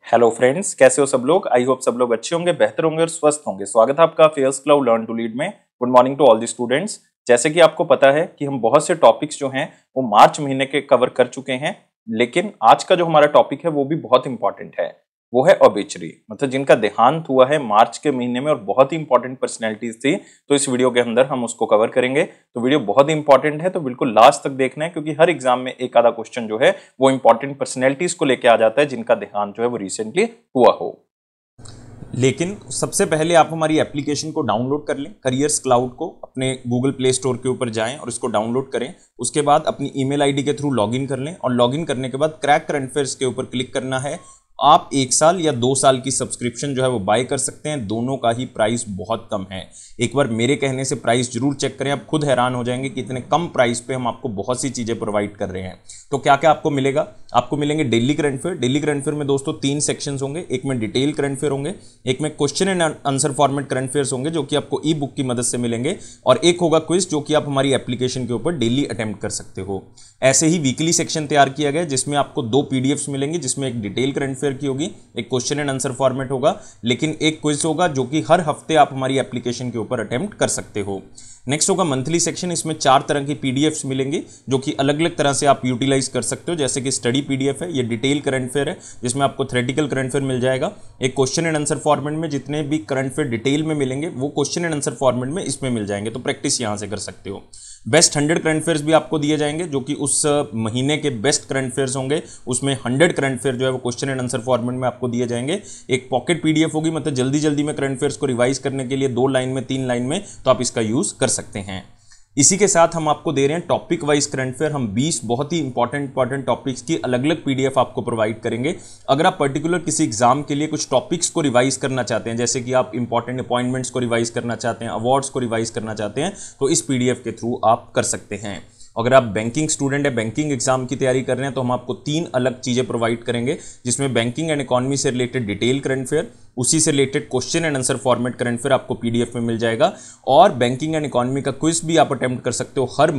Hello friends, कैसे हो सब लोग। आई होप सब लोग अच्छे होंगे, बेहतर होंगे और स्वस्थ होंगे। स्वागत है आपका Fairs club learn to lead में। Good morning to all the students. जैसे कि आपको पता है कि हम बहुत से टॉपिक्स जो हैं वो मार्च महीने के कवर कर चुके हैं, लेकिन आज का जो हमारा टॉपिक है वो भी बहुत इंपॉर्टेंट है। वो है ऑबिचुरी, मतलब जिनका देहांत हुआ है मार्च के महीने में और बहुत ही इंपॉर्टेंट पर्सनैलिटीज थी। तो इस वीडियो के अंदर हम उसको कवर करेंगे। तो वीडियो बहुत ही इंपॉर्टेंट है, तो बिल्कुल लास्ट तक देखना है, क्योंकि हर एग्जाम में एक आधा क्वेश्चन जो है वो इंपॉर्टेंट पर्सनैलिटीज को लेके आ जाता है जिनका देहांत जो है वो रिसेंटली हुआ हो। लेकिन सबसे पहले आप हमारी एप्लीकेशन को डाउनलोड कर लें, करियर्स क्लाउड को अपने गूगल प्ले स्टोर के ऊपर जाएं और इसको डाउनलोड करें। उसके बाद अपनी ईमेल आईडी के थ्रू लॉगिन कर लें और लॉगिन करने के बाद क्रैक करंट अफेयर्स के ऊपर क्लिक करना है। आप 1 साल या 2 साल की सब्सक्रिप्शन जो है वो बाय कर सकते हैं। दोनों का ही प्राइस बहुत कम है। एक बार मेरे कहने से प्राइस जरूर चेक करें, आप खुद हैरान हो जाएंगे कि इतने कम प्राइस पे हम आपको बहुत सी चीजें प्रोवाइड कर रहे हैं। तो क्या क्या आपको मिलेगा? आपको मिलेंगे daily current affair. Daily current affair में दोस्तों 3 सेक्शंस होंगे। एक में डिटेल करंट अफेयर होंगे, एक में question and answer format current affairs होंगे जो कि आपको ई बुक की मदद से मिलेंगे, और एक होगा क्विज जो कि आप हमारी एप्लीकेशन के ऊपर डेली अटेम्प्ट कर सकते हो। ऐसे ही वीकली सेक्शन तैयार किया गया जिसमें आपको 2 पीडीएफ्स मिलेंगे, जिसमें एक डिटेल करंट अफेयर की होगी, एक क्वेश्चन एंड आंसर फॉर्मेट होगा, लेकिन एक क्विज होगा जो कि हर हफ्ते आप हमारी एप्लीकेशन के ऊपर अटेम्प्ट कर सकते हो। नेक्स्ट होगा मंथली सेक्शन। इसमें 4 तरह की पीडीएफ्स मिलेंगी जो कि अलग अलग तरह से आप यूटिलाइज कर सकते हो। जैसे कि स्टडी पीडीएफ है, ये डिटेल करंट अफेयर है जिसमें आपको थ्योरेटिकल करंट अफेयर मिल जाएगा। एक क्वेश्चन एंड आंसर फॉर्मेट में जितने भी करंट अफेयर डिटेल में मिलेंगे वो क्वेश्चन एंड आंसर फॉर्मेट में इसमें मिल जाएंगे, तो प्रैक्टिस यहां से कर सकते हो। बेस्ट 100 करंट अफेयर्स भी आपको दिए जाएंगे जो कि उस महीने के बेस्ट करंट अफेयर्स होंगे। उसमें 100 करंट अफेयर जो है वो क्वेश्चन एंड आंसर फॉर्मेट में आपको दिए जाएंगे। एक पॉकेट पीडीएफ होगी, मतलब जल्दी जल्दी में करंट अफेयर्स को रिवाइज करने के लिए 2 लाइन में 3 लाइन में, तो आप इसका यूज कर सकते हैं। इसी के साथ हम आपको दे रहे हैं टॉपिक वाइज करंट अफेयर। हम 20 बहुत ही इंपॉर्टेंट टॉपिक्स की अलग अलग पीडीएफ आपको प्रोवाइड करेंगे। अगर आप पर्टिकुलर किसी एग्जाम के लिए कुछ टॉपिक्स को रिवाइज करना चाहते हैं, जैसे कि आप इंपॉर्टेंट अपॉइंटमेंट्स को रिवाइज करना चाहते हैं, अवार्ड्स को रिवाइज करना चाहते हैं, तो इस पीडीएफ के थ्रू आप कर सकते हैं। अगर आप बैंकिंग स्टूडेंट है, बैंकिंग एग्जाम की तैयारी कर रहे हैं, तो हम आपको 3 अलग चीजें प्रोवाइड करेंगे, जिसमें बैंकिंग एंड इकोनॉमी से रिलेटेड डिटेल करंट अफेयर, उसी से related question and answer format current affair आपको पीडीएफ में मिल जाएगा, और बैंकिंग एंड इकोनॉमी का क्विज भी आप अटेम्प्ट कर सकते हो। हर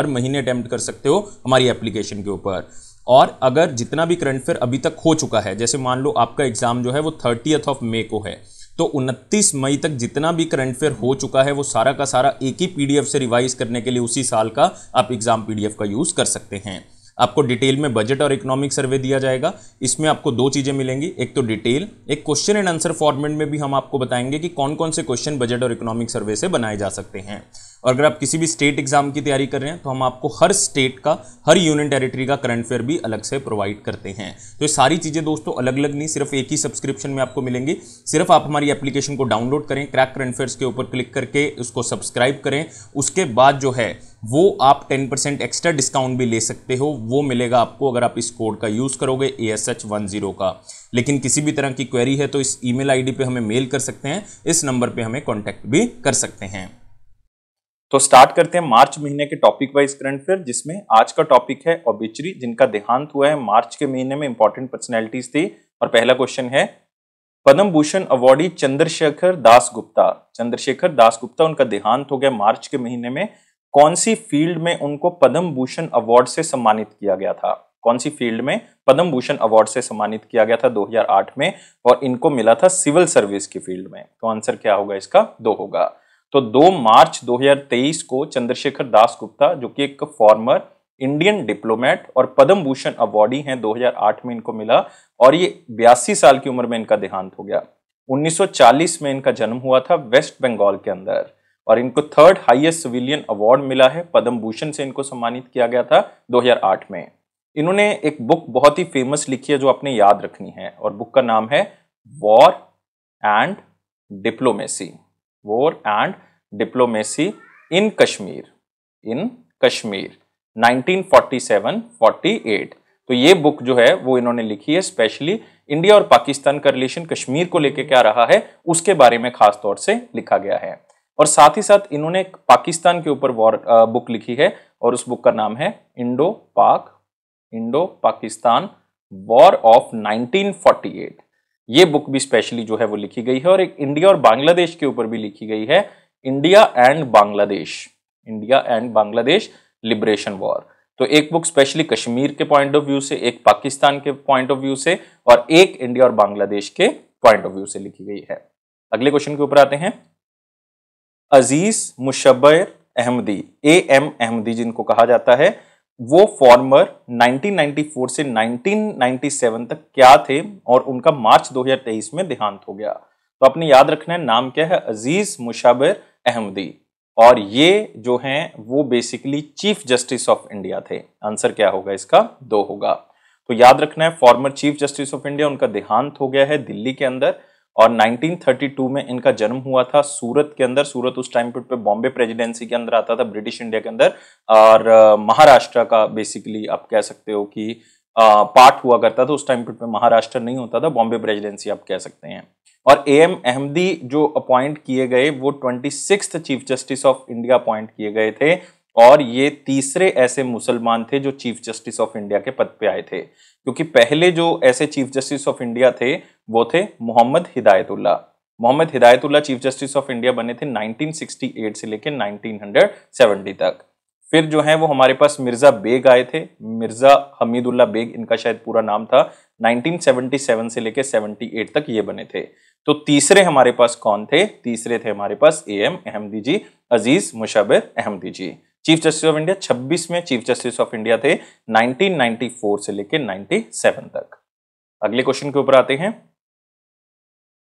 महीने अटेम्प्ट कर सकते हो हमारी एप्लीकेशन के ऊपर। और अगर जितना भी करंट अफेयर अभी तक हो चुका है, जैसे मान लो आपका एग्जाम जो है वो 30 मई को है, तो 29 मई तक जितना भी करंट अफेयर हो चुका है वो सारा का सारा एक ही पीडीएफ से रिवाइज करने के लिए उसी साल का आप एग्जाम पीडीएफ का यूज कर सकते हैं। आपको डिटेल में बजट और इकोनॉमिक सर्वे दिया जाएगा। इसमें आपको 2 चीजें मिलेंगी, एक तो डिटेल, एक क्वेश्चन एंड आंसर फॉर्मेट में भी हम आपको बताएंगे कि कौन कौन से क्वेश्चन बजट और इकोनॉमिक सर्वे से बनाए जा सकते हैं। और अगर आप किसी भी स्टेट एग्जाम की तैयारी कर रहे हैं तो हम आपको हर स्टेट का, हर यूनियन टेरिटरी का करंट अफेयर भी अलग से प्रोवाइड करते हैं। तो ये सारी चीजें दोस्तों अलग अलग नहीं, सिर्फ एक ही सब्सक्रिप्शन में आपको मिलेंगी। सिर्फ आप हमारी एप्लीकेशन को डाउनलोड करें, क्रैक करंट अफेयर्स के ऊपर क्लिक करके उसको सब्सक्राइब करें। उसके बाद जो है वो आप 10% एक्स्ट्रा डिस्काउंट भी ले सकते हो। वो मिलेगा आपको अगर आप इस कोड का यूज करोगे, ASH10 का। लेकिन किसी भी तरह की क्वेरी है तो इस ईमेल आईडी पे हमें मेल कर सकते हैं, इस नंबर पे हमें कांटेक्ट भी कर सकते हैं। तो स्टार्ट करते हैं मार्च महीने के टॉपिक वाइज करंट अफेयर, जिसमें आज का टॉपिक है ऑबिचुरी, जिनका देहांत हुआ है मार्च के महीने में। इंपॉर्टेंट पर्सनैलिटीज थी। और पहला क्वेश्चन है, पद्म भूषण अवॉर्डी चंद्रशेखर दास गुप्ता उनका देहांत हो गया मार्च के महीने में। कौन सी फील्ड में उनको पद्म भूषण अवार्ड से सम्मानित किया गया था? कौन सी फील्ड में पद्म भूषण अवार्ड से सम्मानित किया गया था 2008 में? और इनको मिला था सिविल सर्विस की फील्ड में। तो आंसर क्या होगा इसका? 2 होगा। तो 2 मार्च 2023 को चंद्रशेखर दास गुप्ता, जो कि एक फॉर्मर इंडियन डिप्लोमेट और पद्म भूषण अवार्डी हैं, 2008 में इनको मिला, और ये 82 साल की उम्र में इनका देहांत हो गया। 1940 में इनका जन्म हुआ था वेस्ट बंगाल के अंदर, और इनको 3rd हाईएस्ट सिविलियन अवार्ड मिला है, पद्म भूषण से इनको सम्मानित किया गया था 2008 में। इन्होंने एक बुक बहुत ही फेमस लिखी है जो आपने याद रखनी है, और बुक का नाम है वॉर एंड डिप्लोमेसी इन कश्मीर 1947-48। तो ये बुक जो है वो इन्होंने लिखी है, स्पेशली इंडिया और पाकिस्तान का रिलेशन कश्मीर को लेकर क्या रहा है उसके बारे में खास तौर से लिखा गया है। और साथ ही साथ इन्होंने एक पाकिस्तान के ऊपर बुक लिखी है, और उस बुक का नाम है इंडो पाकिस्तान वॉर ऑफ 1948। ये बुक भी स्पेशली जो है वो लिखी गई है। और एक इंडिया और बांग्लादेश के ऊपर भी लिखी गई है, India and Bangladesh liberation war. तो तो एक बुक स्पेशली कश्मीर के पॉइंट ऑफ व्यू से, एक पाकिस्तान के पॉइंट ऑफ व्यू से और एक इंडिया और बांग्लादेश के पॉइंट ऑफ व्यू से लिखी गई है। अगले क्वेश्चन के ऊपर आते हैं। अजीज मुशब्बर अहमदी, AM अहमदी जिनको कहा जाता है, वो फॉर्मर 1994 से 1997 तक क्या थे और उनका मार्च 2023 में देहांत हो गया। तो आपने याद रखना है, नाम क्या है, अजीज मुशब्बर अहमदी, और ये जो हैं वो basically chief justice of India थे। आंसर क्या होगा इसका, 2 होगा। तो याद रखना है, former chief justice of India, उनका देहांत हो गया है दिल्ली के अंदर, और 1932 में इनका जन्म हुआ था सूरत के अंदर। सूरत उस टाइम पे बॉम्बे प्रेसिडेंसी के अंदर आता था, ब्रिटिश इंडिया के अंदर, और महाराष्ट्र का बेसिकली आप कह सकते हो कि पार्ट हुआ करता था। उस टाइम पे महाराष्ट्र नहीं होता था, बॉम्बे प्रेसिडेंसी आप कह सकते हैं। और AM अहमदी जो अपॉइंट किए गए वो 26th chief justice of India appoint किए गए थे, और ये तीसरे ऐसे मुसलमान थे जो चीफ जस्टिस ऑफ इंडिया के पद पे आए थे, क्योंकि पहले जो ऐसे चीफ जस्टिस ऑफ इंडिया थे वो थे Mohammad Hidayatullah. Mohammad Hidayatullah chief justice of India बने थे 1968 से लेकर 1970 तक। फिर जो है वो हमारे पास मिर्जा बेग आए थे, मिर्जा हमीदुल्लाह बेग इनका शायद पूरा नाम था, 1977 से लेकर 78 तक ये बने थे। तो तीसरे हमारे पास कौन थे, तीसरे थे हमारे पास AM Ahmadi ji, Aziz Mushabbar Ahmadi ji. Chief justice of India 26 में चीफ जस्टिस ऑफ इंडिया थे 1994 से लेकर 97 तक। अगले क्वेश्चन के ऊपर आते हैं।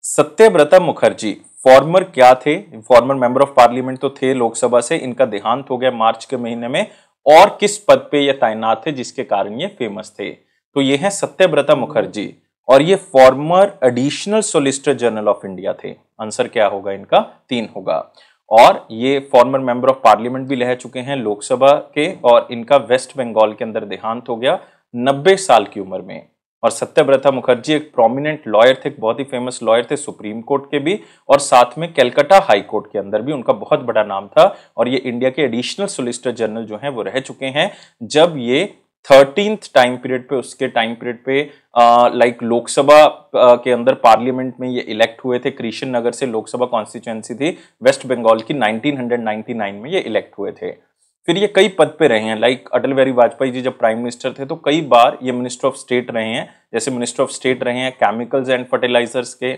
सत्यव्रता मुखर्जी फॉर्मर क्या थे, फॉर्मर मेंबर ऑफ पार्लियामेंट तो थे लोकसभा से, इनका देहांत हो गया मार्च के महीने में, और किस पद पे ये तैनात थे जिसके कारण ये फेमस थे। तो ये है सत्यव्रता मुखर्जी, और ये farmer additional solicitor general of India थे। आंसर क्या होगा इनका, 3 होगा। और ये फॉर्मर मेंबर ऑफ पार्लियामेंट भी रह चुके हैं लोकसभा के, और इनका वेस्ट बंगाल के अंदर देहांत हो गया 90 साल की उम्र में। और सत्यव्रता मुखर्जी एक प्रोमिनेंट लॉयर थे, बहुत ही फेमस लॉयर थे, सुप्रीम कोर्ट के भी, और साथ में कलकत्ता हाई कोर्ट के अंदर भी उनका बहुत बड़ा नाम था। और ये इंडिया के एडिशनल सोलिसिटर जनरल जो हैं वो रह चुके हैं जब ये 13th टाइम पीरियड पे, उसके टाइम पीरियड पे लाइक लोकसभा के अंदर पार्लियामेंट में ये इलेक्ट हुए थे। कृष्ण नगर से लोकसभा कॉन्स्टिट्यूएंसी थी वेस्ट बंगाल की, 1999 में ये इलेक्ट हुए थे। फिर ये कई पद पे रहे हैं, लाइक अटल बिहारी वाजपेयी जी जब प्राइम मिनिस्टर थे तो कई बार ये मिनिस्टर ऑफ स्टेट रहे हैं, जैसे मिनिस्टर ऑफ स्टेट रहे हैं केमिकल्स एंड फर्टिलाइजर्स के,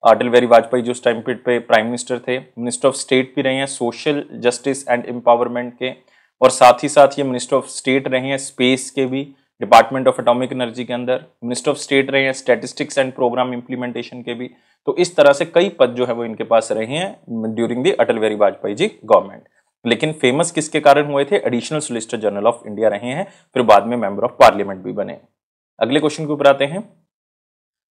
अटल बिहारी वाजपेयी जी उस टाइम पे प्राइम मिनिस्टर थे। मिनिस्टर ऑफ स्टेट भी रहे हैं सोशल जस्टिस एंड एम्पावरमेंट के, और साथ ही साथ ये मिनिस्टर ऑफ स्टेट रहे हैं स्पेस के भी, डिपार्टमेंट ऑफ एटॉमिक एनर्जी के अंदर। मिनिस्टर ऑफ स्टेट रहे हैं स्टैटिस्टिक्स एंड प्रोग्राम इंप्लीमेंटेशन के भी। तो इस तरह से कई पद जो है वो इनके पास रहे हैं during the Atal Bihari Vajpayee ji government. लेकिन फेमस किसके कारण हुए थे, additional solicitor general of India रहे हैं, फिर बाद में मेंबर ऑफ पार्लियामेंट भी बने। अगले क्वेश्चन के ऊपर आते हैं।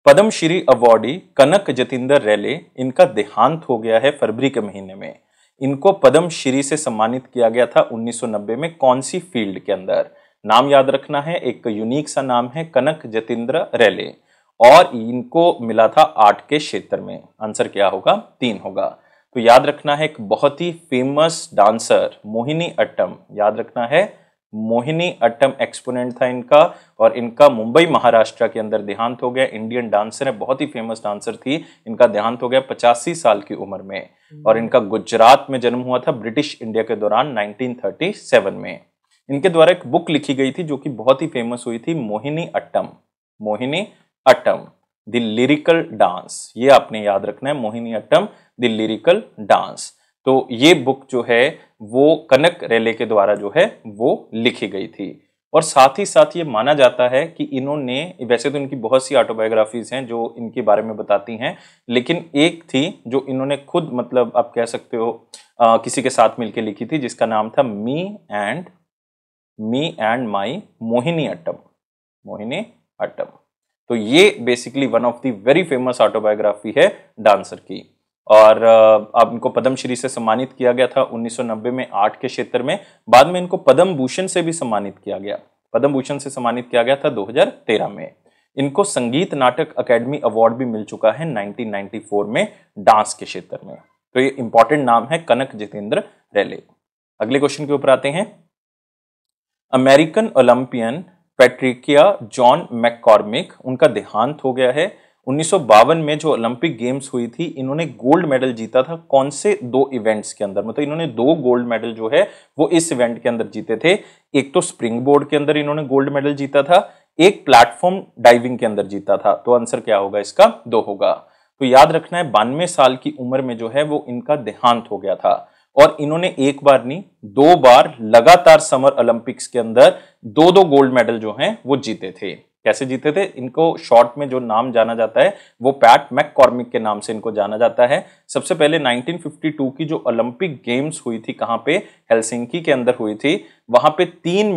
पद्मश्री अवार्डी कनक जतिंदर रेले, इनका देहांत हो गया है फरवरी के महीने में। इनको पद्मश्री से सम्मानित किया गया था 1990 में, कौन सी फील्ड के अंदर, नाम याद रखना है, एक यूनिक सा नाम है कनक जतिंद्र रेले, और इनको मिला था आर्ट के क्षेत्र में। आंसर क्या होगा, 3 होगा। तो याद रखना है एक बहुत ही फेमस डांसर मोहिनी अट्टम, याद रखना है मोहिनी अट्टम एक्सपोनेंट था इनका, और इनका मुंबई महाराष्ट्र के अंदर देहांत हो गया। इंडियन डांसर है, बहुत ही फेमस डांसर थी, इनका देहांत हो गया 85 साल की उम्र में, और इनका गुजरात में जन्म हुआ था ब्रिटिश इंडिया के दौरान 1937 में। इनके द्वारा एक बुक लिखी गई थी जो कि बहुत ही फेमस हुई थी, Mohiniyattam, Mohiniyattam the lyrical dance, ये आपने याद रखना है, Mohiniyattam the lyrical dance. तो ये बुक जो है वो कनक रेले के द्वारा जो है वो लिखी गई थी। और साथ ही साथ ये माना जाता है कि इन्होंने, वैसे तो इनकी बहुत सी ऑटोबायोग्राफीज हैं जो इनके बारे में बताती हैं, लेकिन एक थी जो इन्होंने खुद, मतलब आप कह सकते हो किसी के साथ मिलकर लिखी थी, जिसका नाम था me and my Mohiniyattam, Mohiniyattam. तो ये basically one of the very famous autobiography है डांसर की। और अब इनको पद्मश्री से सम्मानित किया गया था 1990 में आर्ट के क्षेत्र में। बाद में इनको पद्म भूषण से भी सम्मानित किया गया, पद्म भूषण से सम्मानित किया गया था 2013 में। इनको संगीत नाटक अकेडमी अवार्ड भी मिल चुका है 1994 में डांस के क्षेत्र में। तो ये इंपॉर्टेंट नाम है कनक जतिंद्र रेले। अगले क्वेश्चन के ऊपर आते हैं। अमेरिकन ओलंपियन पैट्रिकिया जॉन मैककॉर्मिक, उनका देहांत हो गया है 1952 में जो ओलंपिक गेम्स हुई थी, इन्होंने गोल्ड मेडल जीता था कौन से 2 इवेंट्स के अंदर, मतलब इन्होंने 2 गोल्ड मेडल जो है वो इस इवेंट के अंदर जीते थे। एक तो स्प्रिंग बोर्ड के अंदर इन्होंने गोल्ड मेडल जीता था, एक प्लेटफॉर्म डाइविंग के अंदर जीता था। तो आंसर क्या होगा इसका? 2 होगा। तो याद रखना है 92 साल की उम्र में जो है वो इनका देहांत हो गया था और इन्होंने एक बार नहीं 2 बार लगातार समर ओलंपिक्स के अंदर 2-2 गोल्ड मेडल जो हैं वो जीते थे। कैसे जीते थे? इनको शॉर्ट में जो नाम जाना जाता है वो पैट मैककॉर्मिक के नाम से इनको जाना जाता है। सबसे पहले 1952 की जो ओलंपिक गेम्स हुई थी, कहां पे? हेलसिंकी के अंदर हुई थी। वहां पे 3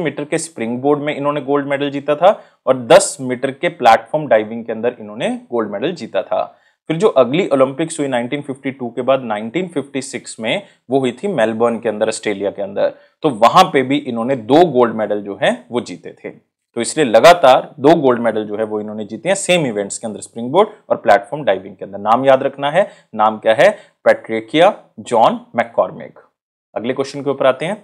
मीटर के स्प्रिंग बोर्ड में इन्होंने गोल्ड मेडल जीता था और 10 मीटर के प्लेटफॉर्म डाइविंग के अंदर इन्होंने गोल्ड मेडल जीता था। फिर जो अगली ओलंपिक्स हुई 1952 के बाद 1956 में, वो हुई थी मेलबर्न के अंदर, ऑस्ट्रेलिया के अंदर। तो वहां पे भी इन्होंने 2 गोल्ड मेडल जो है वो जीते थे। तो इसलिए लगातार 2 गोल्ड मेडल जो है वो इन्होंने जीते हैं सेम इवेंट्स के अंदर, स्प्रिंग बोर्ड और प्लेटफॉर्म डाइविंग के अंदर। नाम याद रखना है, नाम क्या है? पैट्रिकिया जॉन मैककॉर्मिक। अगले क्वेश्चन के ऊपर आते हैं।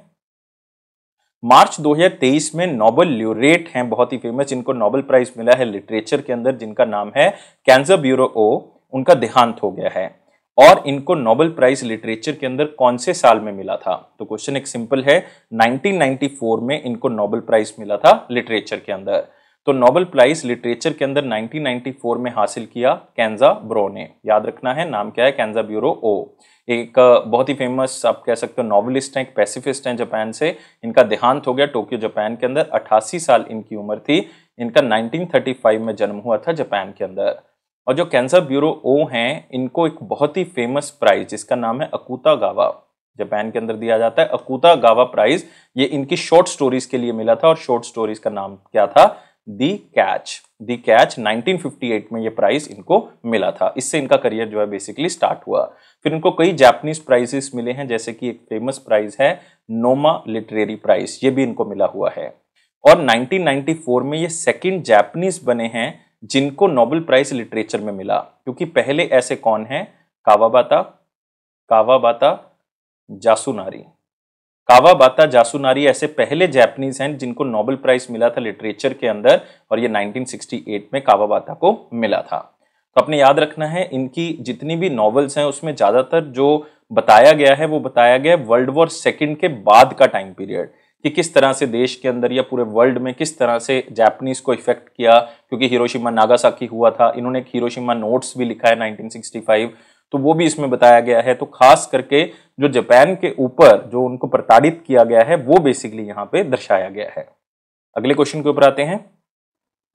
मार्च 2023 में नोबेल ल्यूरेट हैं, बहुत ही फेमस, इनको नोबेल प्राइज मिला है लिटरेचर के अंदर, जिनका नाम है कैंज़ाब्यूरो ओ। उनका देहांत हो गया है और इनको नोबेल प्राइज लिटरेचर के अंदर कौन से साल में मिला था? तो क्वेश्चन एक सिंपल है, 1994 में इनको नोबेल प्राइज मिला था लिटरेचर के अंदर। तो नोबेल प्राइज लिटरेचर के अंदर 1994 में हासिल किया कैंज़ाब्रो ने। याद रखना है, नाम क्या है? कैंज़ाब्यूरो ओ। एक बहुत ही फेमस आप कह सकते हो नॉवलिस्ट हैं, एक पैसिफिस्ट हैं जापान से। इनका देहांत हो गया टोक्यो जापान के अंदर, 88 साल इनकी उम्र थी। इनका 1935 में जन्म हुआ था जापान के अंदर। और जो कैंज़ाब्यूरो ओ हैं, इनको एक बहुत ही फेमस प्राइज जिसका नाम है अकुतागावा, जापान के अंदर दिया जाता है। अकुतागावा प्राइज ये इनकी शॉर्ट स्टोरीज के लिए मिला था और शॉर्ट स्टोरीज का नाम क्या था? दी कैच। दी कैच 1958 में ये प्राइज इनको मिला था। इससे इनका करियर जो है बेसिकली स्टार्ट हुआ। फिर इनको कई जापानीज प्राइजेस मिले हैं, जैसे कि एक फेमस प्राइज है नोमा लिटरेरी प्राइज, ये भी इनको मिला हुआ है। और 1994 में ये सेकंड जापानीज बने हैं जिनको नोबेल प्राइज लिटरेचर में मिला, क्योंकि पहले ऐसे कौन है? कावाबाता जासुनारी। कावाबाता जासुनारी ऐसे पहले जापानीज हैं जिनको नोबेल प्राइज मिला था लिटरेचर के अंदर, और ये 1968 में कावाबाता को मिला था। तो आपने याद रखना है, इनकी जितनी भी नॉवेल्स हैं उसमें ज्यादातर जो बताया गया है वो बताया गया वर्ल्ड वॉर सेकंड के बाद का टाइम पीरियड, कि किस तरह से देश के अंदर या पूरे वर्ल्ड में किस तरह से जापानीज को इफेक्ट किया, क्योंकि हिरोशिमा नागासाकी हुआ था। इन्होंने एक हिरोशिमा नोट्स भी लिखा है 1965, तो वो भी इसमें बताया गया है। तो खास करके जो जापान के ऊपर जो उनको प्रताड़ित किया गया है वो बेसिकली यहाँ पे दर्शाया गया है। अगले क्वेश्चन के ऊपर आते हैं।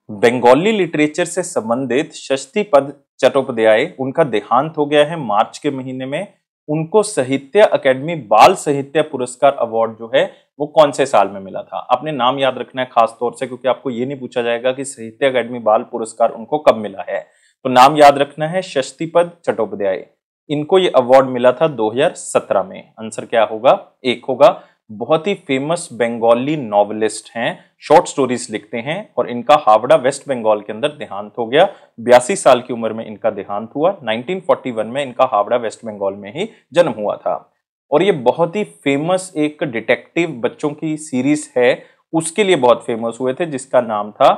बंगाली लिटरेचर से संबंधित शक्तिपद चट्टोपाध्याय, उनका देहांत हो गया है मार्च के महीने में। उनको साहित्य अकेडमी बाल साहित्य पुरस्कार अवार्ड जो है वो कौन से साल में मिला था? आपने नाम याद रखना है खास तौर से, क्योंकि आपको ये नहीं पूछा जाएगा कि साहित्य अकेडमी बाल पुरस्कार उनको कब मिला है। तो नाम याद रखना है शक्तिपद चट्टोपाध्याय। इनको ये अवार्ड मिला था 2017 में। आंसर क्या होगा? 1 होगा। बहुत ही फेमस बंगाली नॉवेलिस्ट हैं, शॉर्ट स्टोरीज लिखते हैं, और इनका हावड़ा वेस्ट बंगाल के अंदर देहांत हो गया। 82 साल की उम्र में इनका देहांत हुआ। 1941 में इनका हावड़ा वेस्ट बंगाल में ही जन्म हुआ था। और ये बहुत ही फेमस एक डिटेक्टिव बच्चों की सीरीज है, उसके लिए बहुत फेमस हुए थे, जिसका नाम था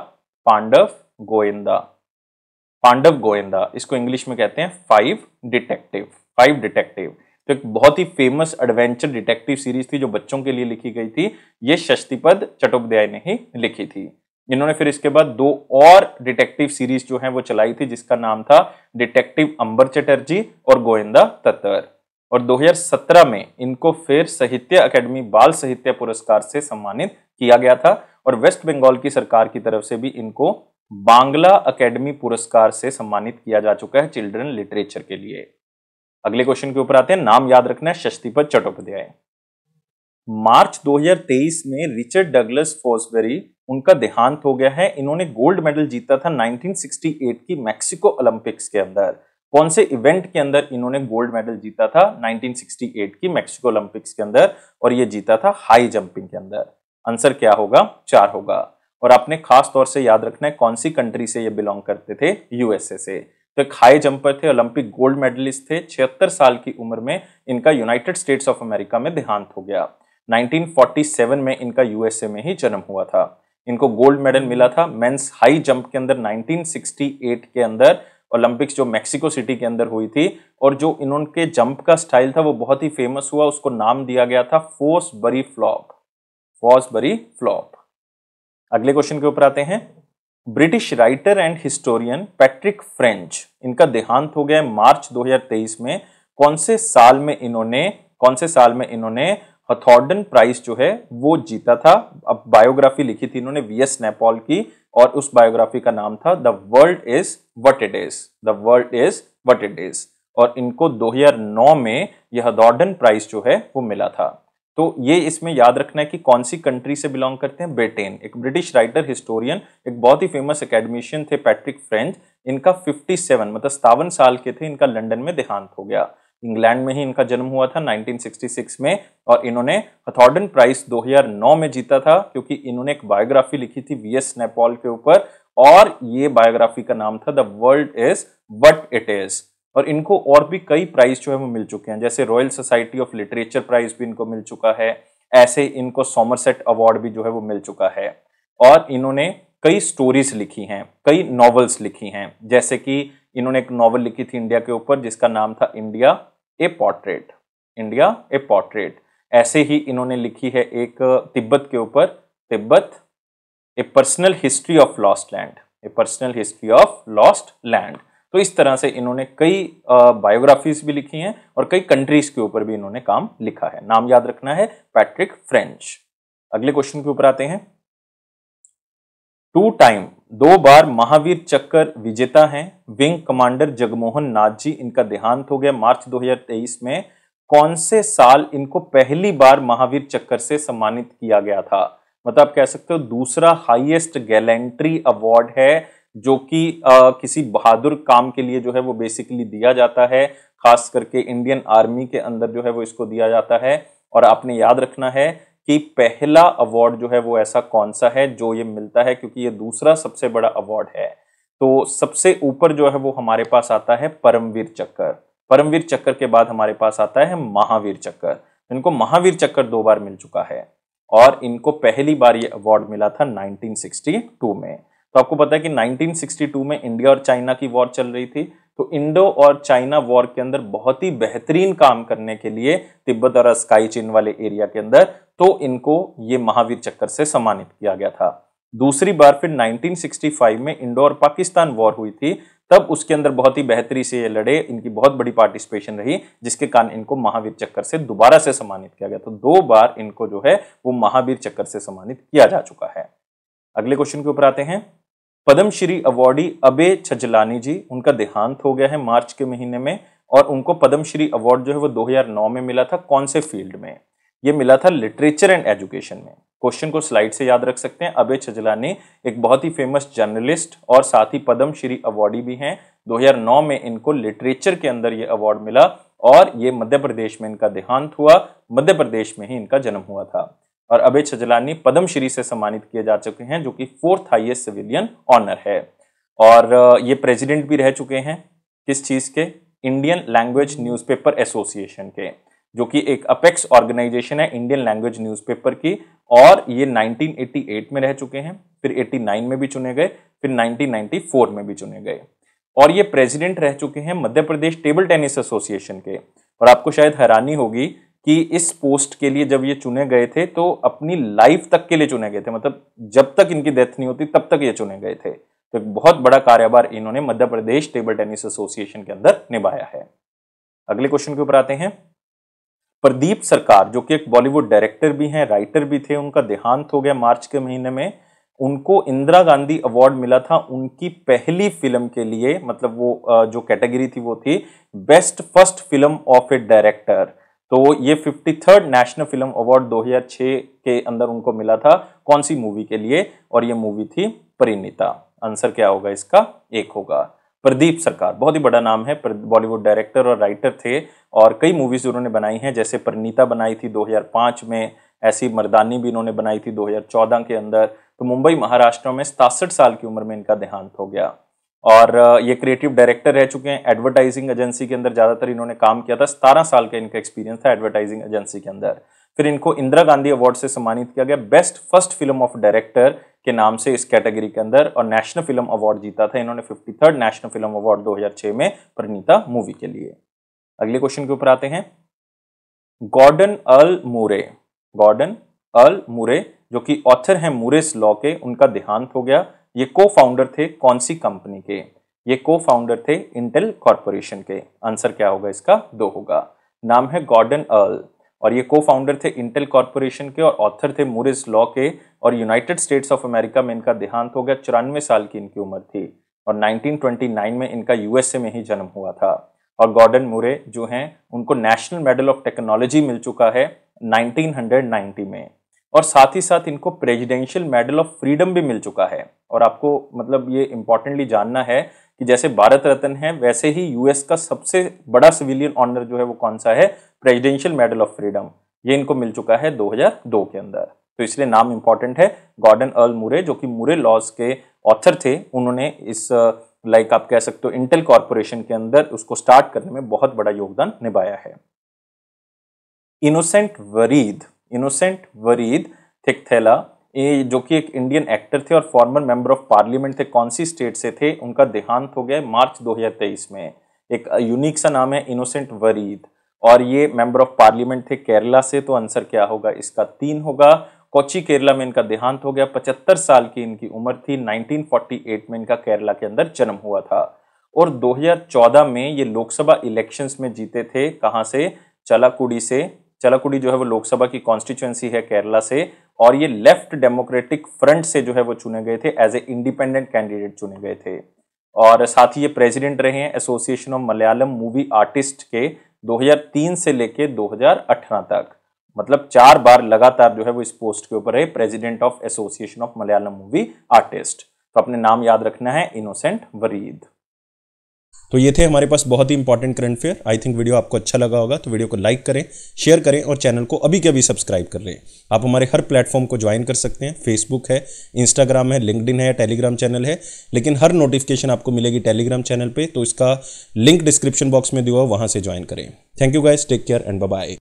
पांडव गोएंदा। पांडव गोएंदा, इसको इंग्लिश में कहते हैं 5 डिटेक्टिव। तो एक बहुत ही फेमस एडवेंचर डिटेक्टिव सीरीज थी जो बच्चों के लिए लिखी गई थी, ये शक्तिपद चट्टोपाध्याय ने ही लिखी थी। इन्होंने फिर इसके बाद 2 और डिटेक्टिव सीरीज जो है वो चलाई थी, जिसका नाम था डिटेक्टिव अंबर चटर्जी और गोविंदा तत्तर। और 2017 में इनको फिर साहित्य अकेडमी बाल साहित्य पुरस्कार से सम्मानित किया गया था, और वेस्ट बंगाल की सरकार की तरफ से भी इनको बांग्ला अकेडमी पुरस्कार से सम्मानित किया जा चुका है चिल्ड्रन लिटरेचर के लिए। अगले क्वेश्चन के ऊपर आते हैं। नाम याद रखना है शक्तिपद चट्टोपाध्याय। मार्च 2023 में रिचर्ड डगलस फॉसबेरी, उनका देहांत हो गया है। इन्होंने गोल्ड मेडल जीता था 1968 की मैक्सिको ओलंपिक्स के अंदर। कौन से इवेंट के अंदर इन्होंने गोल्ड मेडल जीता था? 1968 की मैक्सिको ओलंपिक्स के अंदर, और ये जीता था हाई जंपिंग के अंदर। आंसर क्या होगा? 4 होगा। और आपने खास तौर से याद रखना है कौन सी कंट्री से ये बिलोंग करते थे? यूएसए से। तो एक हाई जंपर थे, ओलंपिक गोल्ड मेडलिस्ट थे। 76 साल की उम्र में इनका यूनाइटेड स्टेट्स ऑफ अमेरिका में देहांत हो गया। 1947 में इनका यूएसए में ही जन्म हुआ था। इनको गोल्ड मेडल मिला था मेंस हाई जंप के अंदर 1968 के अंदर, ओलंपिक्स जो मैक्सिको सिटी के अंदर हुई थी। और जो इन्होंने जंप का स्टाइल था वो बहुत ही फेमस हुआ, उसको नाम दिया गया था फॉसबरी फ्लॉप, फॉसबरी फ्लॉप। अगले क्वेश्चन के ऊपर आते हैं। British writer and historian Patrick French, इनका देहांत हो गया मार्च 2023 में। कौन से साल में इन्होंने हथॉर्डन प्राइज जो है वो जीता था? अब बायोग्राफी लिखी थी इन्होंने वीएस नैपॉल की, और उस बायोग्राफी का नाम था the world is what it is, the world is what it is. और इनको 2009 में यह हथॉर्डन प्राइज जो है वो मिला था। तो ये इसमें याद रखना है कि कौन सी कंट्री से बिलोंग करते हैं। ब्रिटेन। एक ब्रिटिश राइटर हिस्टोरियन, एक बहुत ही फेमस एकेडमिशियन थे पैट्रिक फ्रेंच। इनका 57 मतलब 57 साल के थे, इनका लंदन में देहांत हो गया। इंग्लैंड में ही इनका जन्म हुआ था 1966 में, और इन्होंने हथॉर्डन प्राइज 2009 में जीता था क्योंकि इन्होंने एक बायोग्राफी लिखी थी वीएस नैपॉल के ऊपर, और ये बायोग्राफी का नाम था the world is what it is. और इनको और भी कई प्राइज जो है वो मिल चुके हैं, जैसे royal society of literature prize भी इनको मिल चुका है, ऐसे इनको सॉमरसेट अवार्ड भी जो है वो मिल चुका है। और इन्होंने कई स्टोरीज लिखी हैं, कई नॉवेल्स लिखी हैं, जैसे कि इन्होंने एक नॉवल लिखी थी इंडिया के ऊपर जिसका नाम था इंडिया ए पोर्ट्रेट, इंडिया ए पोर्ट्रेट। ऐसे ही इन्होंने लिखी है एक तिब्बत के ऊपर, तिब्बत ए personal history of lost land, A personal history of lost land. तो इस तरह से इन्होंने कई बायोग्राफीज भी लिखी हैं और कई कंट्रीज के ऊपर भी इन्होंने काम लिखा है। नाम याद रखना है पैट्रिक फ्रेंच। अगले क्वेश्चन के ऊपर आते हैं। 2 बार महावीर चक्र विजेता हैं विंग कमांडर जगमोहन नाथ जी, इनका देहांत हो गया मार्च 2023 में। कौन से साल इनको पहली बार महावीर चक्र से सम्मानित किया गया था? मतलब आप कह सकते हो दूसरा हाईएस्ट गैलेंट्री अवार्ड है जो कि किसी बहादुर काम के लिए जो है वो बेसिकली दिया जाता है, खास करके इंडियन आर्मी के अंदर जो है वो इसको दिया जाता है। और आपने याद रखना है कि पहला अवार्ड जो है वो ऐसा कौन सा है जो ये मिलता है, क्योंकि ये दूसरा सबसे बड़ा अवार्ड है। तो सबसे ऊपर जो है वो हमारे पास आता है परमवीर चक्र, परमवीर चक्र के बाद हमारे पास आता है महावीर चक्र। इनको महावीर चक्र 2 बार मिल चुका है और इनको पहली बार ये अवार्ड मिला था 1962 में। तो आपको पता है कि 1962 में इंडिया और चाइना की वॉर चल रही थी, तो इंडो और चाइना वॉर के अंदर बहुत ही बेहतरीन काम करने के लिए तिब्बत और स्काई चीन वाले एरिया के अंदर, तो इनको ये महावीर चक्र से सम्मानित किया गया था। दूसरी बार फिर 1965 में इंडो और पाकिस्तान वॉर हुई थी, तब उसके अंदर बहुत ही बेहतरी से ये लड़े, इनकी बहुत बड़ी पार्टिसिपेशन रही, जिसके कारण इनको महावीर चक्र से दोबारा से सम्मानित किया गया। तो 2 बार इनको जो है वो महावीर चक्र से सम्मानित किया जा चुका है। अगले क्वेश्चन के ऊपर आते हैं। पद्मश्री अवार्डी अबे छजलानी जी, उनका देहांत हो गया है मार्च के महीने में, और उनको पद्मश्री अवार्ड जो है वो 2009 में मिला था। कौन से फील्ड में? ये मिला था लिटरेचर एंड एजुकेशन में। क्वेश्चन को स्लाइड से याद रख सकते हैं। अबे छजलानी एक बहुत ही फेमस जर्नलिस्ट और साथ ही पद्मश्री अवार्डी भी हैं। 2009 में इनको लिटरेचर के अंदर ये अवार्ड मिला और ये मध्य प्रदेश में इनका देहांत हुआ, मध्य प्रदेश में ही इनका जन्म हुआ था। और अबे छजलानी पद्मश्री से सम्मानित किए जा चुके हैं, जो कि 4th हाईएस्ट सिविलियन ऑनर है। और ये प्रेसिडेंट भी रह चुके हैं किस चीज के? इंडियन लैंग्वेज न्यूज़पेपर एसोसिएशन के, जो कि एक अपेक्स ऑर्गेनाइजेशन है इंडियन लैंग्वेज न्यूज़पेपर की। और ये 1988 में रह चुके हैं, फिर 89 में भी चुने गए, फिर 1994 में भी चुने गए। और ये प्रेसिडेंट रह चुके हैं Madhya Pradesh table tennis association के। और आपको शायद हैरानी होगी कि इस पोस्ट के लिए जब ये चुने गए थे तो अपनी लाइफ तक के लिए चुने गए थे, मतलब जब तक इनकी डेथ नहीं होती तब तक ये चुने गए थे। तो एक बहुत बड़ा कार्यभार इन्होंने Madhya Pradesh table tennis association के अंदर निभाया है। अगले क्वेश्चन के ऊपर आते हैं। प्रदीप सरकार, जो कि एक बॉलीवुड डायरेक्टर भी हैं, राइटर भी थे, उनका देहांत हो गया मार्च के महीने में। उनको इंदिरा गांधी अवार्ड मिला था उनकी पहली फिल्म के लिए, मतलब वो जो कैटेगरी थी वो थी best first film of A director. तो ये 53rd नेशनल फिल्म अवार्ड 2006 के अंदर उनको मिला था। कौन सी मूवी के लिए? और ये मूवी थी परिणीता। आंसर क्या होगा इसका? 1 होगा। प्रदीप सरकार बहुत ही बड़ा नाम है, बॉलीवुड डायरेक्टर और राइटर थे और कई मूवीज उन्होंने बनाई हैं, जैसे परिणीता बनाई थी 2005 में, ऐसी मर्दानी भी इन्होंने बनाई थी 2014 के अंदर। तो मुंबई महाराष्ट्र में 67 साल की उम्र में इनका देहांत हो गया। और ये क्रिएटिव डायरेक्टर रह चुके हैं एडवर्टाइजिंग एजेंसी के अंदर, ज्यादातर इन्होंने काम किया था। 17 साल का इनका एक्सपीरियंस था एडवर्टाइजिंग एजेंसी के अंदर। फिर इनको इंदिरा गांधी अवार्ड से सम्मानित किया गया best first film of director के नाम से इस कैटेगरी के अंदर, और नेशनल फिल्म अवार्ड जीता था इन्होंने 53rd नेशनल फिल्म अवार्ड 2006 में परिणीता मूवी के लिए। अगले क्वेश्चन के ऊपर आते हैं। गॉर्डन अर्ल मूरे जो कि ऑथर हैं मूरेस लॉ के, उनका देहांत हो गया। ये को फाउंडर थे कौन सी कंपनी के? ये को फाउंडर थे इंटेल कॉर्पोरेशन के। आंसर क्या होगा इसका? 2 होगा। नाम है गॉर्डन अर्ल और ये को फाउंडर थे इंटेल कॉर्पोरेशन के और ऑथर थे मूरेस लॉ के, और यूनाइटेड स्टेट्स ऑफ अमेरिका में इनका देहांत हो गया। 94 साल की इनकी उम्र थी और 1929 में इनका यूएसए में ही जन्म हुआ था। और गॉर्डन मूरे जो हैं उनको नेशनल मेडल ऑफ टेक्नोलॉजी मिल चुका है 1990 में, और साथ ही साथ इनको प्रेसिडेंशियल मेडल ऑफ फ्रीडम भी मिल चुका है। और आपको मतलब ये इंपॉर्टेंटली जानना है कि जैसे भारत रत्न है वैसे ही यूएस का सबसे बड़ा सिविलियन ऑनर जो है वो कौन सा है? Presidential medal of freedom. ये इनको मिल चुका है 2002 के अंदर, तो इसलिए नाम इंपॉर्टेंट है। गॉर्डन अर्ल मूरे जो कि मूरे लॉज के ऑथर थे, उन्होंने इस लाइक आप कह सकते हो इंटेल कॉर्पोरेशन के अंदर उसको स्टार्ट करने में बहुत बड़ा योगदान निभाया है। इनोसेंट वरीद थिकथैला, ये जो कि एक इंडियन एक्टर थे और फॉर्मर मेंबर ऑफ पार्लियामेंट थे, कौन सी स्टेट से थे? उनका देहांत हो गया मार्च 2023 में। एक यूनिक सा नाम है इनोसेंट वरीद, और ये मेंबर ऑफ पार्लियामेंट थे केरला से। तो आंसर क्या होगा इसका? 3 होगा। कोच्चि केरला में इनका देहांत हो गया। 75 साल की इनकी उम्र थी। 1948 में इनका केरला के अंदर जन्म हुआ था और 2014 में ये लोकसभा इलेक्शंस में जीते थे। कहां से? चलाकुडी से। चलाकुडी जो है वो लोकसभा की कॉन्स्टिट्यूएंसी है केरला से, और ये लेफ्ट डेमोक्रेटिक फ्रंट से जो है वो चुने गए थे, एज ए इंडिपेंडेंट कैंडिडेट चुने गए थे। और साथ ही ये प्रेसिडेंट रहे हैं association of Malayalam movie artist के 2003 से लेके 2018 तक। मतलब 4 बार लगातार जो है वो इस पोस्ट के ऊपर है, president of association of Malayalam movie artist. तो अपने नाम याद रखना है, इनोसेंट वरीद। तो ये थे हमारे पास बहुत ही important current affair. I think video आपको अच्छा लगा होगा, तो वीडियो को लाइक करें, शेयर करें और चैनल को अभी के अभी सब्सक्राइब कर लें। आप हमारे हर प्लेटफॉर्म को ज्वाइन कर सकते हैं। फेसबुक है, इंस्टाग्राम है, लिंक्डइन है, टेलीग्राम चैनल है, लेकिन हर नोटिफिकेशन आपको मिलेगी टेलीग्राम चैनल पे, तो इसका लिंक डिस्क्रिप्शन बॉक्स में दिया हुआ, वहां से ज्वाइन करें। Thank you guys, take care and bye bye.